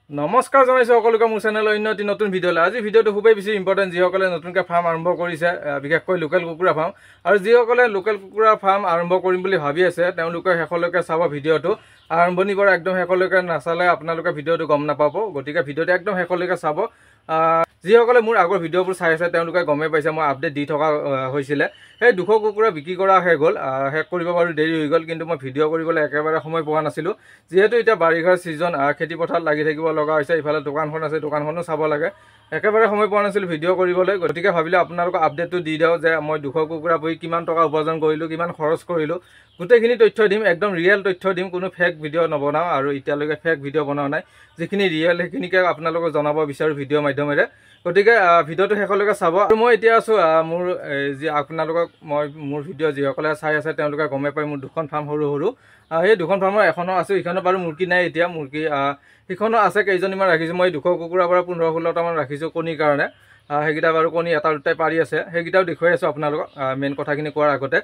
নমস্কাৰ জনাইছো সকলোকে মোৰ চেনেলৰ অন্য এটি নতুন ভিডিঅ'লৈ। আজি ভিডিঅ'টো খুবেই বেছি ইম্পৰ্টেণ্ট, যিসকলে নতুনকৈ ফাৰ্ম আৰম্ভ কৰিছে, বিশেষকৈ লোকেল কুকুৰা ফাৰ্ম, আৰু যিসকলে লোকেল কুকুৰা ফাৰ্ম আৰম্ভ কৰিম বুলি ভাবি আছে তেওঁলোকে শেষলৈকে চাব ভিডিঅ'টো। আৰম্ভণিৰ পৰা একদম শেষলৈকে নাচালে আপোনালোকে ভিডিঅ'টো গম নাপাব, গতিকে ভিডিঅ'টো একদম শেষলৈকে চাব। যিসকলে মোৰ আগৰ ভিডিঅ'বোৰ চাই আছে তেওঁলোকে গমেই পাইছে মই আপডেট দি থকা হৈছিলে। সেই 200 কুকুৰা বিক্ৰী কৰা শেষ হ'ল, শেষ কৰিব বাৰু দেৰি হৈ গ'ল, কিন্তু মই ভিডিঅ' কৰিবলৈ একেবাৰে সময় পোৱা নাছিলোঁ। যিহেতু এতিয়া বাৰিষাৰ ছিজন, খেতি পথাৰত লাগি থাকিব লগা হৈছে, ইফালে দোকানখন আছে, দোকানখনো চাব লাগে, একেবাৰে সময় পোৱা নাছিলোঁ ভিডিঅ' কৰিবলৈ। গতিকে ভাবিলোঁ আপোনালোকক আপডেটটো দি দিওঁ যে মই 200 কুকুৰা পুহি কিমান টকা উপাৰ্জন কৰিলোঁ, কিমান খৰচ কৰিলোঁ, গোটেইখিনি তথ্য দিম, একদম ৰিয়েল তথ্য দিম, কোনো ফেক ভিডিঅ' নবনাওঁ, আৰু এতিয়ালৈকে ফেক ভিডিঅ' বনোৱা নাই। যিখিনি ৰিয়েল সেইখিনিকে আপোনালোকক জনাব বিচাৰোঁ ভিডিঅ'ৰ মাধ্যমেৰে। গতিকে ভিডিঅ'টো শেষলৈকে চাব। আৰু মই এতিয়া আছোঁ মোৰ যি আপোনালোকক মোৰ ভিডিঅ' যিসকলে চাই আছে তেওঁলোকে গমেই পায় মোৰ দুখন ফাৰ্ম সৰু সৰু। সেই দুখন ফাৰ্মৰ এখনো আছোঁ, ইখনত বাৰু মুৰ্গী নাই এতিয়া, মুৰ্গী সিখনো আছে, কেইজনীমান ৰাখিছোঁ মই। 200 কুকুৰাৰ পৰা 15-16টামান ৰাখিছোঁ কণীৰ কাৰণে। সেইকেইটা বাৰু কণী এটা দুটাই পাৰি আছে, সেইকেইটাও দেখুৱাই আছোঁ আপোনালোকক মেইন কথাখিনি কোৱাৰ আগতে।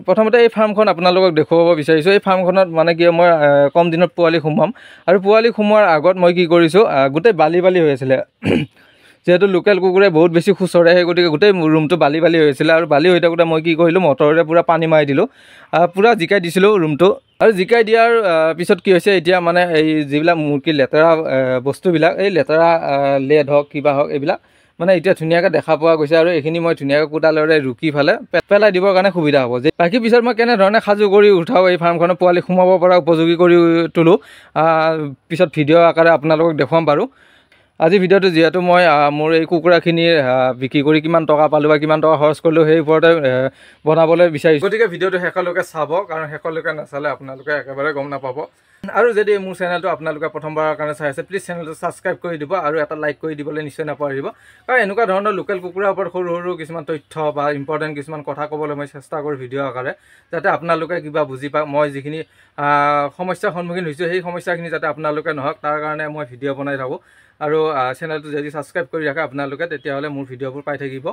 প্ৰথমতে এই ফাৰ্মখন আপোনালোকক দেখুৱাব বিচাৰিছোঁ। এই ফাৰ্মখনত মানে কি মই কম দিনত পোৱালি সোমাম, আৰু পোৱালি সোমোৱাৰ আগত মই কি কৰিছোঁ, গোটেই বালি হৈ আছিলে। যিহেতু লোকেল কুকুৰে বহুত বেছি খুচৰে, সেই গতিকে গোটেই ৰুমটো বালি হৈ আছিলে, আৰু বালি হৈ থাকোঁতে মই কি কৰিলোঁ, মটৰেৰে পূৰা পানী মাৰি দিলোঁ, পূৰা জিকাই দিছিলোঁ ৰুমটো। আৰু জিকাই দিয়াৰ পিছত কি হৈছে, এতিয়া মানে এই যিবিলাক মুৰ্গীৰ লেতেৰা বস্তুবিলাক, এই লেতেৰা লেড হওক কিবা হওক এইবিলাক মানে এতিয়া ধুনীয়াকৈ দেখা পোৱা গৈছে, আৰু এইখিনি মই ধুনীয়াকৈ কোদালেৰে ৰুকি ফালে পেলাই দিবৰ কাৰণে সুবিধা হ'ব। যে বাকী পিছত মই কেনেধৰণে সাজু কৰি উঠাওঁ, এই ফাৰ্মখনত পোৱালি সোমাব পৰা উপযোগী কৰি তোলোঁ, পিছত ভিডিঅ' আকাৰে আপোনালোকক দেখুৱাম বাৰু। আজি ভিডিঅ'টো যিহেতু মই মোৰ এই কুকুৰাখিনি বিক্ৰী কৰি কিমান টকা পালোঁ বা কিমান টকা খৰচ কৰিলোঁ সেই ওপৰতে বনাবলৈ বিচাৰিছোঁ। গতিকে ভিডিঅ'টো শেষলৈকে চাব, কাৰণ শেষলৈকে নাচালে আপোনালোকে একেবাৰে গম নাপাব। আৰু যদি মোৰ চেনেলটো আপোনালোকে প্ৰথমবাৰৰ কাৰণে চাই আছে, প্লিজ চেনেলটো ছাবস্ক্ৰাইব কৰি দিব, আৰু এটা লাইক কৰি দিবলৈ নিশ্চয় নাপাহৰিব। কাৰণ এনেকুৱা ধৰণৰ লোকেল কুকুৰাৰ ওপৰত সৰু সৰু কিছুমান তথ্য বা ইম্পৰ্টেণ্ট কিছুমান কথা ক'বলৈ মই চেষ্টা কৰোঁ ভিডিঅ' আকাৰে, যাতে আপোনালোকে কিবা বুজি পাওক। মই যিখিনি সমস্যাৰ সন্মুখীন হৈছোঁ সেই সমস্যাখিনি যাতে আপোনালোকে নহওক, তাৰ কাৰণে মই ভিডিঅ' বনাই থাকোঁ। আৰু চেনেলটো যদি ছাবস্ক্ৰাইব কৰি ৰাখে আপোনালোকে, তেতিয়াহ'লে মোৰ ভিডিঅ'বোৰ পাই থাকিব।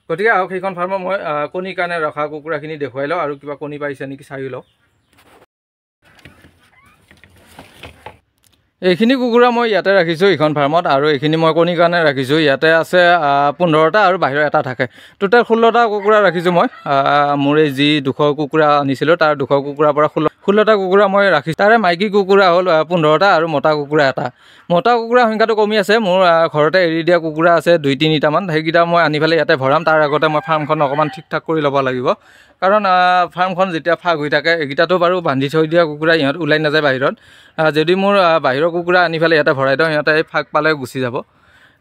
গতিকে আহক সেইখন ফাৰ্মত মই কণীৰ কাৰণে ৰখা কুকুৰাখিনি দেখুৱাই লওঁ, আৰু কিবা কণী পাৰিছে নেকি চাই লওঁ। এইখিনি কুকুৰা মই ইয়াতে ৰাখিছোঁ এইখন ফাৰ্মত, আৰু এইখিনি মই কণীৰ কাৰণে ৰাখিছোঁ। ইয়াতে আছে 15টা, আৰু বাহিৰত এটা থাকে। টোটেল 16টা কুকুৰা ৰাখিছোঁ মই। মোৰ এই যি 200 কুকুৰা আনিছিলোঁ তাৰ 200 কুকুৰাৰ পৰা 16টা কুকুৰা মই ৰাখিছোঁ। তাৰে মাইকী কুকুৰা হ'ল 15টা, আৰু মতা কুকুৰা এটা। মতা কুকুৰা সংখ্যাটো কমি আছে, মোৰ ঘৰতে এৰি দিয়া কুকুৰা আছে 2-3টামান, সেইকেইটা মই আনি পেলাই ইয়াতে ভৰাম। তাৰ আগতে মই ফাৰ্মখন অকণমান ঠিক ঠাক কৰি ল'ব লাগিব, কাৰণ ফাৰ্মখন যেতিয়া ফাঁক হৈ থাকে, এইকেইটাতো বাৰু বান্ধি থৈ দিয়া কুকুৰা, ইহঁত ওলাই নাযায় বাহিৰত। যদি মোৰ বাহিৰৰ কুকুৰা আনি পেলাই ইয়াতে ভৰাই দিওঁ, সিহঁতে এই ফাঁক পালে গুচি যাব।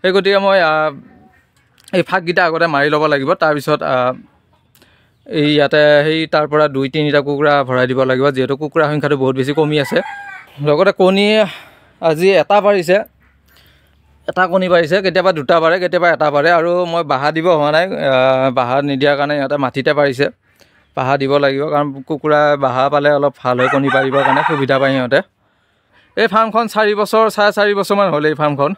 সেই গতিকে মই এই ফাঁককেইটা আগতে মাৰি ল'ব লাগিব, তাৰপিছত এই ইয়াতে সেই তাৰ পৰা 2-3টা কুকুৰা ভৰাই দিব লাগিব, যিহেতু কুকুৰা সংখ্যাটো বহুত বেছি কমি আছে। লগতে কণী আজি এটা পাৰিছে, এটা কণী পাৰিছে, কেতিয়াবা 2টা পাৰে, কেতিয়াবা এটা পাৰে। আৰু মই বাহা দিব হোৱা নাই, বাহা নিদিয়াৰ কাৰণে সিহঁতে মাটিতে পাৰিছে। বাহা দিব লাগিব, কাৰণ কুকুৰা বাহা পালে অলপ ভাল হয়, কণী পাৰিবৰ কাৰণে সুবিধা পায় সিহঁতে। এই ফাৰ্মখন 4-4.5 বছৰমান হ'ল। এই ফাৰ্মখন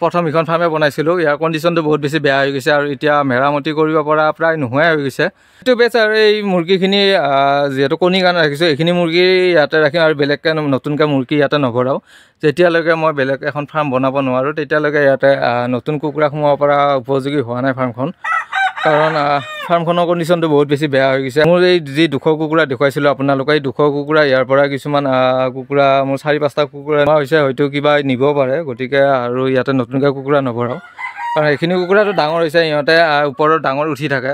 প্ৰথম ইখন ফাৰ্মে বনাইছিলোঁ, ইয়াৰ কণ্ডিশ্যনটো বহুত বেছি বেয়া হৈ গৈছে, আৰু এতিয়া মেৰামতি কৰিব পৰা প্ৰায় নোহোৱাই হৈ গৈছে। এইটো বেষ্ট। আৰু এই মুৰ্গীখিনি যিহেতু কণীৰ কাৰণে ৰাখিছোঁ, এইখিনি মুৰ্গী ইয়াতে ৰাখিম, আৰু বেলেগকৈ নতুনকৈ মুৰ্গী ইয়াতে নভৰাওঁ। যেতিয়ালৈকে মই বেলেগ এখন ফাৰ্ম বনাব নোৱাৰোঁ, তেতিয়ালৈকে ইয়াতে নতুন কুকুৰা সোমাব পৰা উপযোগী হোৱা নাই ফাৰ্মখন, কাৰণ ফাৰ্মখনৰ কণ্ডিশ্যনটো বহুত বেছি বেয়া হৈ গৈছে। মোৰ এই যি 200 কুকুৰা দেখুৱাইছিলোঁ আপোনালোকে, এই 200 কুকুৰা ইয়াৰ পৰা কিছুমান কুকুৰা মোৰ 4-5টা কুকুৰা হৈছে, হয়তো কিবা নিব পাৰে। গতিকে আৰু ইয়াতে নতুনকৈ কুকুৰা নভৰাওঁ, কাৰণ এইখিনি কুকুৰাটো ডাঙৰ হৈছে, সিহঁতে ওপৰত ডাঙৰ উঠি থাকে।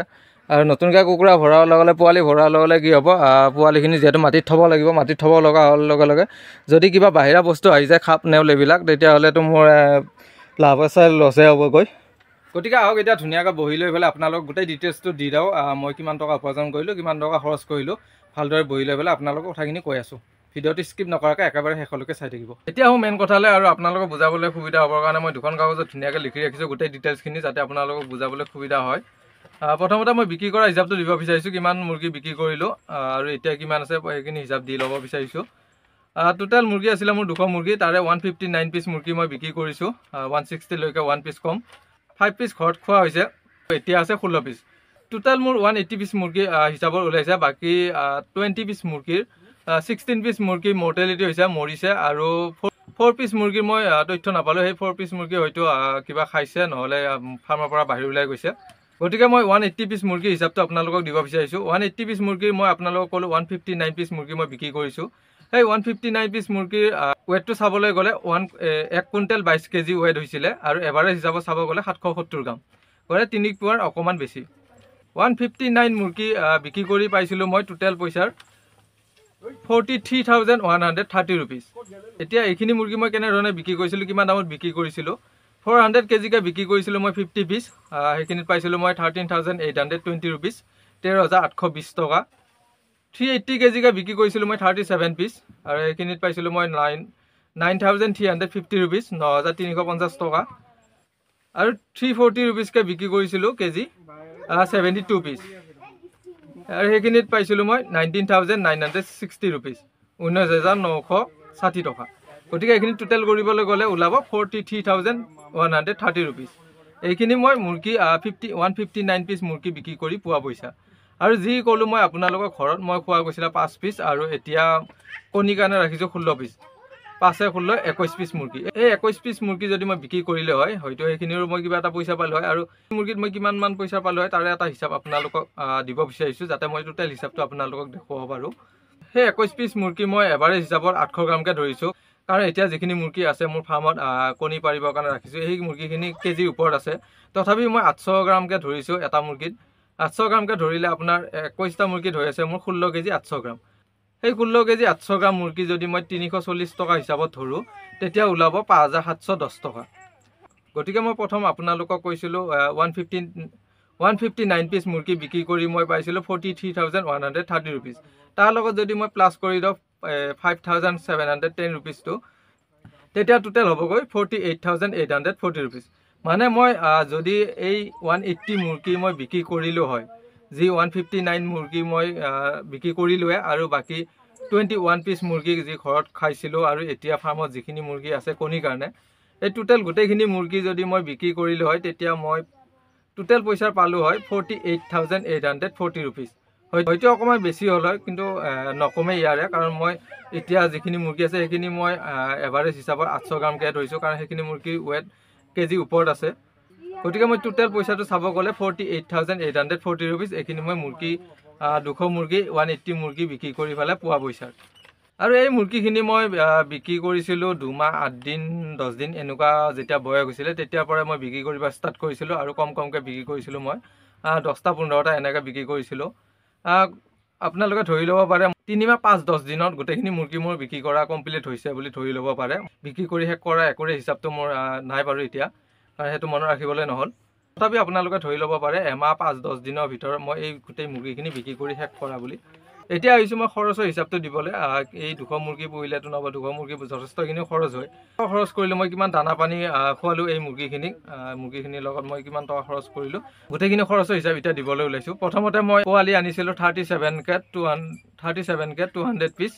আৰু নতুনকৈ কুকুৰা ভৰোৱাৰ লগে লগে পোৱালি ভৰোৱাৰ লগে লগে কি হ'ব, পোৱালিখিনি যিহেতু মাটিত থ'ব লাগিব, মাটিত থ'ব লগা হোৱাৰ লগে লগে যদি কিবা বাহিৰা বস্তু আহি যায়, খাপ নেউল এইবিলাক, তেতিয়াহ'লেতো মোৰ লাভ আছে লছে হ'বগৈ। গতিকে আহক এতিয়া ধুনীয়াকৈ বহি লৈ পেলাই আপোনালোকক গোটেই ডিটেইলছটো দি দিওঁ, মই কিমান টকা উপাৰ্জন কৰিলোঁ, কিমান টকা খৰচ কৰিলোঁ, ভালদৰে বহি লৈ পেলাই আপোনালোকক কথাখিনি কৈ আছোঁ। ভিডিঅ'টো স্কিপ নকৰাকৈ একেবাৰে শেষলৈকে চাই থাকিব। এতিয়া আহোঁ মেইন কথালৈ, আৰু আপোনালোকক বুজাবলৈ সুবিধা হ'বৰ কাৰণে মই দুখন কাগজত ধুনীয়াকৈ লিখি ৰাখিছোঁ গোটেই ডিটেইলছখিনি, যাতে আপোনালোকক বুজাবলৈ সুবিধা হয়। প্ৰথমতে মই বিক্ৰী কৰা হিচাপটো দিব বিচাৰিছোঁ, কিমান মুৰ্গী বিক্ৰী কৰিলোঁ, আৰু এতিয়া কিমান আছে সেইখিনি হিচাপ দি ল'ব বিচাৰিছোঁ। টোটেল মুৰ্গী আছিলে মোৰ 200 মুৰ্গী, তাৰে 159 পিচ মুৰ্গী মই বিক্ৰী কৰিছোঁ, 160লৈকে 1 পিচ কম, 5 পিচ ঘৰত খোৱা হৈছে, এতিয়া আছে 16 পিচ। টোটেল মোৰ 180 পিচ মুৰ্গী হিচাপত ওলাইছে। বাকী 20 পিচ মুৰ্গীৰ 16 পিচ মুৰ্গী মৰ্টেলিটি হৈছে, মৰিছে, আৰু 4 পিচ মুৰ্গীৰ মই তথ্য নাপালোঁ। সেই 4 পিচ মুৰ্গী হয়তো কিবা খাইছে, নহ'লে ফাৰ্মৰ পৰা বাহিৰ ওলাই গৈছে। গতিকে মই 180 পিচ মুৰ্গী হিচাপটো আপোনালোকক দিব বিচাৰিছোঁ। 180 পিচ মুৰ্গীৰ মই আপোনালোকক ক'লোঁ 159 পিচ মুৰ্গী মই বিক্ৰী কৰিছোঁ। সেই 159 পিচ মুৰ্গীৰ ৱেটটো চাবলৈ গ'লে 1 কুইণ্টেল 22 কেজি ৱেট হৈছিলে, আৰু এভাৰেজ হিচাপত চাব গ'লে 770 গ্ৰাম, গতিকে 3 পোৱাৰ অকণমান বেছি। 159 মুৰ্গী বিক্ৰী কৰি পাইছিলোঁ মই টোটেল পইচাৰ 43,130 ৰুপিজ। এতিয়া এইখিনি মুৰ্গী মই কেনেধৰণে বিক্ৰী কৰিছিলোঁ, কিমান দামত বিক্ৰী কৰিছিলোঁ? 400 কেজিকৈ বিক্ৰী কৰিছিলোঁ মই 50 পিচ, সেইখিনিত পাইছিলোঁ মই 13,820 ৰুপিজ, 13,820 টকা। 380 কেজিকৈ বিক্ৰী কৰিছিলোঁ মই 37 পিচ, আৰু সেইখিনিত পাইছিলোঁ মই 9,350 ৰুপিজ, 9,350 টকা। আৰু 340 ৰুপিজকৈ বিক্ৰী কৰিছিলোঁ কেজি 72 পিচ, আৰু সেইখিনিত পাইছিলোঁ মই 19,960 ৰুপিজ, 19,960 টকা। গতিকে এইখিনি টোটেল কৰিবলৈ গ'লে ওলাব 43,130 ৰুপিজ। এইখিনি মই মুৰ্গী 159 পিচ মুৰ্গী বিক্ৰী কৰি পোৱা পইচা। আৰু যি ক'লোঁ মই আপোনালোকৰ ঘৰত মই খোৱা গৈছিলে 5 পিচ, আৰু এতিয়া কণীৰ কাৰণে ৰাখিছোঁ 16 পিচ, 5-16 21 পিচ মুৰ্গী। এই 21 পিচ মুৰ্গী যদি মই বিক্ৰী কৰিলে হয়, হয়তো সেইখিনিৰো মই কিবা এটা পইচা পালোঁ হয়, আৰু মুৰ্গীত মই কিমান পইচা পালোঁ হয় তাৰে এটা হিচাপ আপোনালোকক দিব বিচাৰিছোঁ, যাতে মই টোটেল হিচাপটো আপোনালোকক দেখুৱাব পাৰোঁ। সেই 21 পিচ মুৰ্গী মই এভাৰেজ হিচাপত 800 গ্ৰামকৈ ধৰিছোঁ, কাৰণ এতিয়া যিখিনি মুৰ্গী আছে মোৰ ফাৰ্মত কণী পাৰিবৰ কাৰণে ৰাখিছোঁ, সেই মুৰ্গীখিনি কেজিৰ ওপৰত আছে। তথাপি মই 800 গ্ৰামকৈ ধৰিছোঁ এটা মুৰ্গীত। 800 গ্ৰামকৈ ধৰিলে আপোনাৰ 21টা মুৰ্গীত হৈ আছে মোৰ 16 কেজি 800 গ্ৰাম। সেই 16 কেজি 800 গ্ৰাম মুৰ্গী যদি মই 340 টকা হিচাপত ধৰোঁ, তেতিয়া ওলাব 5,710 টকা। গতিকে মই প্ৰথম আপোনালোকক কৈছিলোঁ 159 পিচ মুৰ্গী বিক্ৰী কৰি মই পাইছিলোঁ 43,130 ৰুপিজ। তাৰ লগত যদি মই প্লাছ কৰি দিওঁ 5,710 ৰুপিজটো, তেতিয়া টোটেল হ'বগৈ 48,840 ৰুপিজ। মানে মই যদি এই 180 মুৰ্গী মই বিক্ৰী কৰিলোঁ হয়, যি 159 মুৰ্গী মই বিক্ৰী কৰিলোঁৱে, আৰু বাকী 21 পিচ মুৰ্গী যি ঘৰত খাইছিলোঁ, আৰু এতিয়া ফাৰ্মত যিখিনি মুৰ্গী আছে কণীৰ কাৰণে, এই টোটেল গোটেইখিনি মুৰ্গী যদি মই বিক্ৰী কৰিলোঁ হয়, তেতিয়া মই টোটেল পইচা পালোঁ হয় 48,840 ৰুপিজ। হয়তো অকণমান বেছি হ'ল হয়, কিন্তু নকমে ইয়াৰে, কাৰণ মই এতিয়া যিখিনি মুৰ্গী আছে সেইখিনি মই এভাৰেজ হিচাপত 800 গ্ৰামকৈ ধৰিছোঁ, কাৰণ সেইখিনি মুৰ্গীৰ ৱেট কেজি ওপৰত আছে। গতিকে মই টোটেল পইচাটো চাব গ'লে 48,840 ৰুপিজ। এইখিনি মই মুৰ্গী 200 মুৰ্গী 180 মুৰ্গী বিক্ৰী কৰি পেলাই পোৱা পইচা। আৰু এই মুৰ্গীখিনি মই বিক্ৰী কৰিছিলোঁ 2 মাহ 8 দিন 10 দিন এনেকুৱা যেতিয়া বয়স হৈছিলে, তেতিয়াৰ পৰাই মই বিক্ৰী কৰিব ষ্টাৰ্ট কৰিছিলোঁ, আৰু কমকৈ বিক্ৰী কৰিছিলোঁ। মই 10টা 15টা এনেকৈ বিক্ৰী কৰিছিলোঁ। আপোনালোকে ধৰি ল'ব পাৰে 3 মাহ 5-10 দিনত গোটেইখিনি মুৰ্গী মোৰ বিক্ৰী কৰা কমপ্লিট হৈছে বুলি ধৰি ল'ব পাৰে। বিক্ৰী কৰি শেষ কৰা একোৰে হিচাপটো মোৰ নাই বাৰু এতিয়া, কাৰণ সেইটো মনত ৰাখিবলৈ নহ'ল। তথাপি আপোনালোকে ধৰি ল'ব পাৰে এমাহ 5-10 দিনৰ ভিতৰত মই এই গোটেই মুৰ্গীখিনি বিক্ৰী কৰি শেষ কৰা বুলি। এতিয়া আহিছোঁ মই খৰচৰ হিচাপটো দিবলৈ। এই 200 মুৰ্গী পুহিলেতো নহ'ব, 200 মুৰ্গী যথেষ্টখিনি খৰচ হয়। খৰচ কৰিলোঁ মই কিমান দানা পানী খোৱালোঁ এই মুৰ্গীখিনিৰ লগত মই কিমান টকা খৰচ কৰিলোঁ, গোটেইখিনি খৰচৰ হিচাপ এতিয়া দিবলৈ ওলাইছোঁ। প্ৰথমতে মই পোৱালি আনিছিলোঁ 37K 200 পিচ।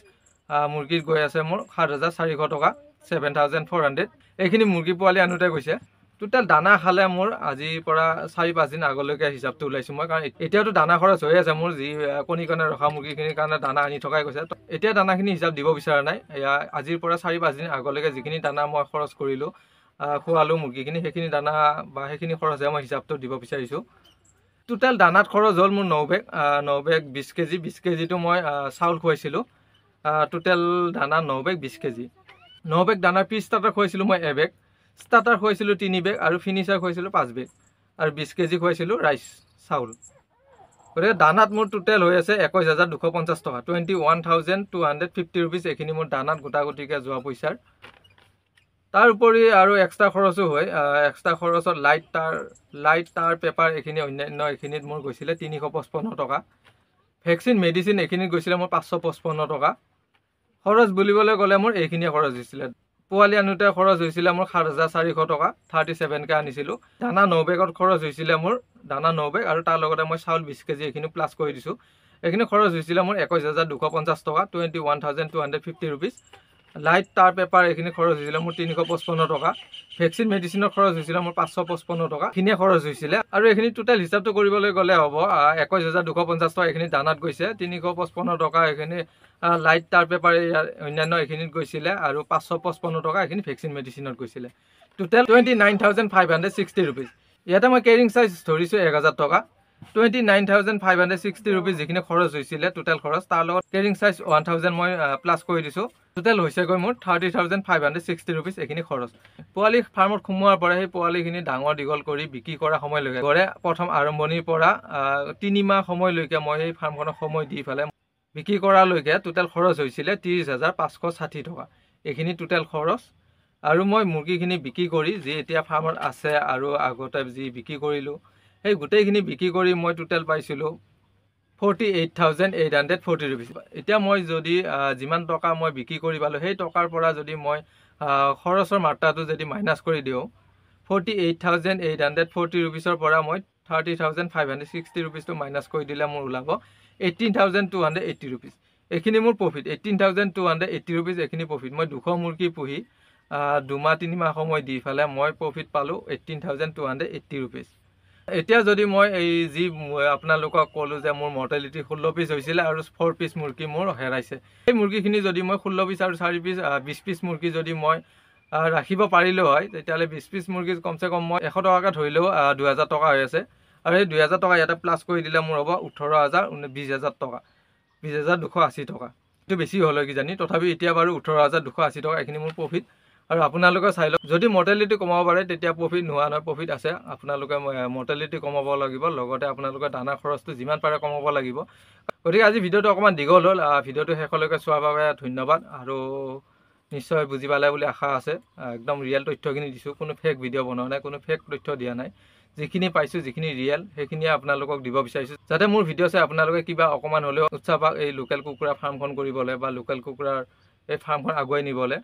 মুৰ্গীত গৈ আছে মোৰ 7,400 টকা, 7,400। এইখিনি মুৰ্গী পোৱালি আনোতে গৈছে। টোটেল দানা খালে মোৰ আজিৰ পৰা 4-5 দিন আগলৈকে হিচাপটো ওলাইছোঁ মই, কাৰণ এতিয়াতো দানা খৰচ হৈ আছে মোৰ, যি কণীৰ কাৰণে ৰখা মুৰ্গীখিনিৰ কাৰণে দানা আনি থকাই গৈছে। এতিয়া দানাখিনি হিচাপ দিব বিচৰা নাই। আজিৰ পৰা 4-5 দিন আগলৈকে যিখিনি দানা মই খৰচ কৰিলোঁ, খোৱালোঁ মুৰ্গীখিনি, সেইখিনি দানা বা সেইখিনি খৰচহে মই হিচাপটো দিব বিচাৰিছোঁ। টোটেল দানাত খৰচ হ'ল মোৰ 9 বেগ 20 কেজি। 20 কেজিটো মই চাউল খুৱাইছিলোঁ। টোটেল দানা 9 বেগ 20 কেজি। 9 বেগ দানাৰ প্ৰি ষ্টাৰ্টাৰ খুৱাইছিলোঁ মই 1 বেগ, ষ্টাৰ্টাৰ খুৱাইছিলোঁ 3 বেগ, আৰু ফিনিচাৰ খুৱাইছিলোঁ 5 বেগ, আৰু 20 কেজি খুৱাইছিলোঁ ৰাইচ চাউল। গতিকে দানাত মোৰ টোটেল হৈ আছে 21,250 টকা, 21,250 ৰুপিজ। এইখিনি মোৰ দানাত গোটাগুটিকৈ যোৱা পইচাৰ। তাৰ উপৰি আৰু এক্সট্ৰা খৰচো হয়। এক্সট্ৰা খৰচত লাইট তাৰ পেপাৰ এইখিনি অন্যান্য এইখিনিত মোৰ গৈছিলে 355 টকা। ভেকচিন মেডিচিন এইখিনিত গৈছিলে মোৰ 555 টকা। খৰচ বুলিবলৈ গ'লে মোৰ এইখিনিয়ে খৰচ হৈছিলে। পোৱালি আনোতে খৰচ হৈছিলে মোৰ 7,400 টকা, 37K আনিছিলোঁ। দানা 9 বেগত খৰচ হৈছিলে মোৰ, দানা 9 বেগ, আৰু তাৰ লগতে মই চাউল 20 কেজি এইখিনি প্লাছ কৰি দিছোঁ। এইখিনি খৰচ হৈছিলে মোৰ 21,250 টকা, 21,250 ৰুপিজ। লাইট তাৰ পেপাৰ এইখিনি খৰচ হৈছিলে মোৰ 355 টকা। ভেকচিন মেডিচিনৰ খৰচ হৈছিলে মোৰ 555 টকা। এইখিনিয়ে খৰচ হৈছিলে। আৰু এইখিনি টোটেল হিচাপটো কৰিবলৈ গ'লে হ'ব 21,250 টকা এইখিনি দানাত গৈছে, 355 টকা এইখিনি লাইট তাৰ পেপাৰ অন্যান্য এইখিনিত গৈছিলে, আৰু 555 টকা এইখিনি ভেকচিন মেডিচিনত গৈছিলে। Total 29,560 rupees. ইয়াতে মই কেৰিং চাৰ্জ ধৰিছোঁ 1,000 টকা। 29,560 ৰুপিজ যিখিনি খৰচ হৈছিলে টোটেল খৰচ, তাৰ লগত কেৰিং চাৰ্জ 1,000 মই প্লাছ কৰি দিছোঁ। টোটেল হৈছেগৈ মোৰ 30,560 ৰুপিজ এইখিনি খৰচ। পোৱালি ফাৰ্মত সোমোৱাৰ পৰা সেই পোৱালিখিনি ডাঙৰ দীঘল কৰি বিক্ৰী কৰা সময়লৈকে গড়ে প্ৰথম আৰম্ভণিৰ পৰা 3 মাহ সময়লৈকে মই সেই ফাৰ্মখনক সময় দি পেলাই বিক্ৰী কৰালৈকে টোটেল খৰচ হৈছিলে 30,560 টকা। এইখিনি টোটেল খৰচ। আৰু মই মুৰ্গীখিনি বিক্ৰী কৰি যি এতিয়া ফাৰ্মত আছে আৰু আগতে যি বিক্ৰী কৰিলোঁ সেই গোটেইখিনি বিক্ৰী কৰি মই টোটেল পাইছিলোঁ 48,840 ৰুপিজ। এতিয়া মই যদি যিমান টকা মই বিক্ৰী কৰি পালোঁ সেই টকাৰ পৰা যদি মই খৰচৰ মাত্ৰাটো যদি মাইনাছ কৰি দিওঁ 48,840 ৰুপিজৰ পৰা মই 30,560 ৰুপিজটো মাইনাছ কৰি দিলে মোৰ ওলাব 18,280 ৰুপিজ। এইখিনি মোৰ প্ৰফিট 18,280 ৰুপিজ এইখিনি প্ৰফিট। মই 200 মুৰ্গী পুহি 2 মাহ 3 মাহ সময় দি পেলাই মই প্ৰফিট পালোঁ 18,280 ৰুপিজ। এতিয়া যদি মই এই যি আপোনালোকক ক'লোঁ যে মোৰ মৰ্টেলিটি 16 পিচ হৈছিলে আৰু 4 পিচ মুৰ্গী মোৰ হেৰাইছে, সেই মুৰ্গীখিনি যদি মই 16 পিচ আৰু 4 পিচ 20 পিচ মুৰ্গী যদি মই ৰাখিব পাৰিলোঁ হয় তেতিয়াহ'লে 20 পিচ মুৰ্গী কমচে কম মই 100 টকাকৈ ধৰিলেও 2,000 টকা হৈ আছে। আৰু সেই 2,000 টকা ইয়াতে প্লাছ কৰি দিলে মোৰ হ'ব 18,000 20,000 টকা, 20,280 টকা। এইটো বেছি হ'ল কিজানি, তথাপি এতিয়া বাৰু 18,280 টকা এইখিনি মোৰ প্ৰফিট। আৰু আপোনালোকে চাই লওক, যদি মৰ্টেলিটি কমাব পাৰে তেতিয়া প্ৰফিট নোহোৱা নহয়, প্ৰফিট আছে। আপোনালোকে মৰ্টেলিটি কমাব লাগিব, লগতে আপোনালোকে দানা খৰচটো যিমান পাৰে কমাব লাগিব। গতিকে আজি ভিডিঅ'টো অকণমান দীঘল হ'ল। ভিডিঅ'টো শেষলৈকে চোৱাৰ বাবে ধন্যবাদ। আৰু নিশ্চয় বুজি পালে বুলি আশা আছে। একদম ৰিয়েল তথ্যখিনি দিছোঁ, কোনো ফেক ভিডিঅ' বনোৱা নাই, কোনো ফেক তথ্য দিয়া নাই। যিখিনি পাইছোঁ যিখিনি ৰিয়েল সেইখিনিয়ে আপোনালোকক দিব বিচাৰিছোঁ, যাতে মোৰ ভিডিঅ' চাই আপোনালোকে কিবা অকণমান হ'লেও উৎসাহ পাওক এই লোকেল কুকুৰা ফাৰ্মখন কৰিবলৈ বা লোকেল কুকুৰাৰ এই ফাৰ্মখন আগুৱাই নিবলৈ।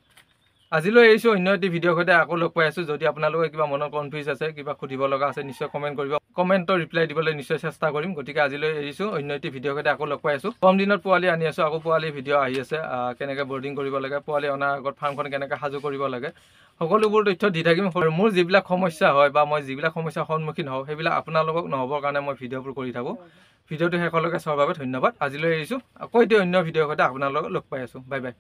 আজিলৈ এৰিছোঁ, অন্য এটি ভিডিঅ'ৰ সৈতে আকৌ লগ পাই আছোঁ। যদি আপোনালোকে কিবা মনত কনফিউজ আছে, কিবা সুধিব লগা আছে, নিশ্চয় কমেণ্ট কৰিব। কমেণ্টৰ ৰিপ্লাই দিবলৈ নিশ্চয় চেষ্টা কৰিম। গতিকে আজিলৈ এৰিছোঁ, অন্য এটি ভিডিঅ'ৰ সৈতে আকৌ লগ পাই আছোঁ। কম দিনত পোৱালি আনি আছোঁ, আকৌ পোৱালি ভিডিঅ' আহি আছে, কেনেকৈ বৰ্ডিং কৰিব লাগে, পোৱালি অনাৰ আগত ফাৰ্মখন কেনেকৈ সাজু কৰিব লাগে, সকলোবোৰ তথ্য দি থাকিম। মোৰ যিবিলাক সমস্যা হয় বা মই যিবিলাক সমস্যাৰ সন্মুখীন হওঁ সেইবিলাক আপোনালোকক নহ'বৰ কাৰণে মই ভিডিঅ'বোৰ কৰি থাকোঁ। ভিডিঅ'টো শেষলৈকে চোৱাৰ বাবে ধন্যবাদ। আজিলৈ এৰিছোঁ, আকৌ এতিয়া অন্য ভিডিঅ'ৰ সৈতে আপোনালোকক লগ পাই আছোঁ। Bye bye.